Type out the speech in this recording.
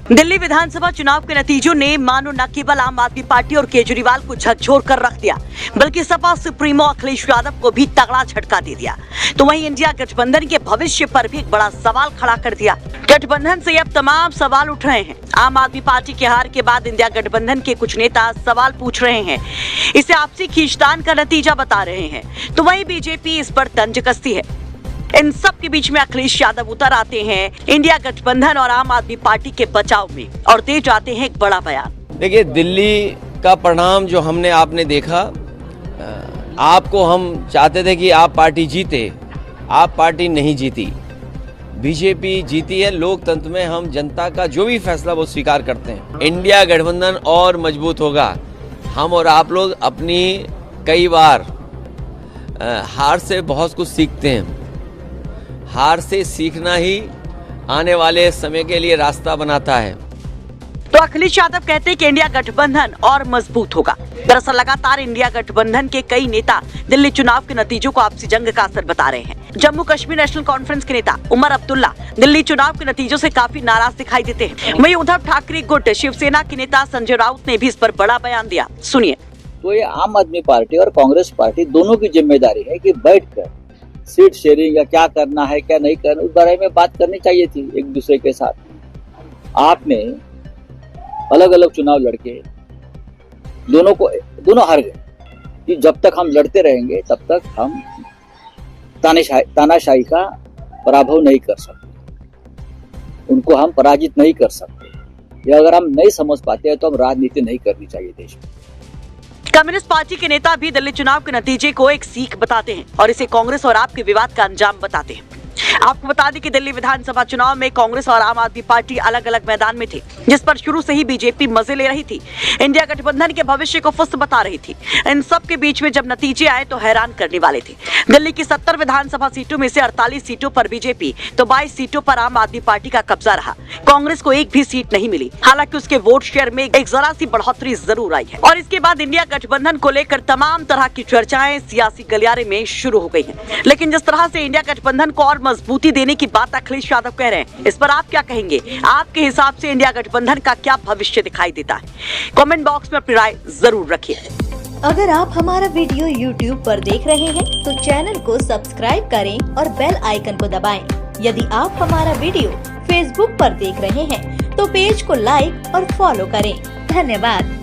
दिल्ली विधानसभा चुनाव के नतीजों ने मानो न केवल आम आदमी पार्टी और केजरीवाल को झकझोर कर रख दिया, बल्कि सपा सुप्रीमो अखिलेश यादव को भी तगड़ा झटका दे दिया। तो वहीं इंडिया गठबंधन के भविष्य पर भी एक बड़ा सवाल खड़ा कर दिया। गठबंधन से अब तमाम सवाल उठ रहे हैं। आम आदमी पार्टी के हार के बाद इंडिया गठबंधन के कुछ नेता सवाल पूछ रहे हैं, इसे आपसी खींचतान का नतीजा बता रहे हैं। तो वहीं बीजेपी इस पर तंज कसती है। इन सब के बीच में अखिलेश यादव उतर आते हैं इंडिया गठबंधन और आम आदमी पार्टी के बचाव में और दे जाते हैं एक बड़ा बयान। देखिए, दिल्ली का परिणाम जो आपने देखा, आपको हम चाहते थे कि आप पार्टी जीते, आप पार्टी नहीं जीती, बीजेपी जीती है। लोकतंत्र में हम जनता का जो भी फैसला वो स्वीकार करते हैं। इंडिया गठबंधन और मजबूत होगा। हम और आप लोग अपनी कई बार हार से बहुत कुछ सीखते हैं। हार से सीखना ही आने वाले समय के लिए रास्ता बनाता है। तो अखिलेश यादव कहते हैं कि इंडिया गठबंधन और मजबूत होगा। दरअसल लगातार इंडिया गठबंधन के कई नेता दिल्ली चुनाव के नतीजों को आपसी जंग का असर बता रहे हैं। जम्मू कश्मीर नेशनल कॉन्फ्रेंस के नेता उमर अब्दुल्ला दिल्ली चुनाव के नतीजों से काफी नाराज दिखाई देते हैं। वहीं उद्धव ठाकरे गुट शिवसेना के नेता संजय राउत ने भी इस पर बड़ा बयान दिया। सुनिए। तो ये आम आदमी पार्टी और कांग्रेस पार्टी दोनों की जिम्मेदारी है कि बैठकर सीट शेयरिंग या क्या करना है क्या नहीं करना, उस बारे में बात करनी चाहिए थी एक दूसरे के साथ। आपने अलग अलग चुनाव लड़के दोनों हार गए कि जब तक हम लड़ते रहेंगे तब तक हम तानाशाही का पराभव नहीं कर सकते, उनको हम पराजित नहीं कर सकते। ये अगर हम नहीं समझ पाते हैं तो हम राजनीति नहीं करनी चाहिए देश में। कम्युनिस्ट पार्टी के नेता भी दिल्ली चुनाव के नतीजे को एक सीख बताते हैं और इसे कांग्रेस और आप के विवाद का अंजाम बताते हैं। आपको बता दें कि दिल्ली विधानसभा चुनाव में कांग्रेस और आम आदमी पार्टी अलग अलग मैदान में थे, जिस पर शुरू से ही बीजेपी मजे ले रही थी। इंडिया गठबंधन के भविष्य को फुस्त बता रही थी। इन सब के बीच में जब नतीजे आए तो हैरान करने वाले थे। दिल्ली की 70 विधानसभा सीटों में से 48 सीटों पर बीजेपी तो 22 सीटों पर आम आदमी पार्टी का कब्जा रहा। कांग्रेस को एक भी सीट नहीं मिली। हालांकि उसके वोट शेयर में एक जरा सी बढ़ोतरी जरूर आई है। और इसके बाद इंडिया गठबंधन को लेकर तमाम तरह की चर्चाएं सियासी गलियारे में शुरू हो गई है। लेकिन जिस तरह से इंडिया गठबंधन को और मजबूती देने की बात अखिलेश यादव कह रहे हैं, इस पर आप क्या कहेंगे? आपके हिसाब से इंडिया गठबंधन का क्या भविष्य दिखाई देता है? कमेंट बॉक्स में अपनी राय जरूर रखिए। अगर आप हमारा वीडियो YouTube पर देख रहे हैं तो चैनल को सब्सक्राइब करें और बेल आइकन को दबाएं। यदि आप हमारा वीडियो Facebook पर देख रहे हैं तो पेज को लाइक और फॉलो करें। धन्यवाद।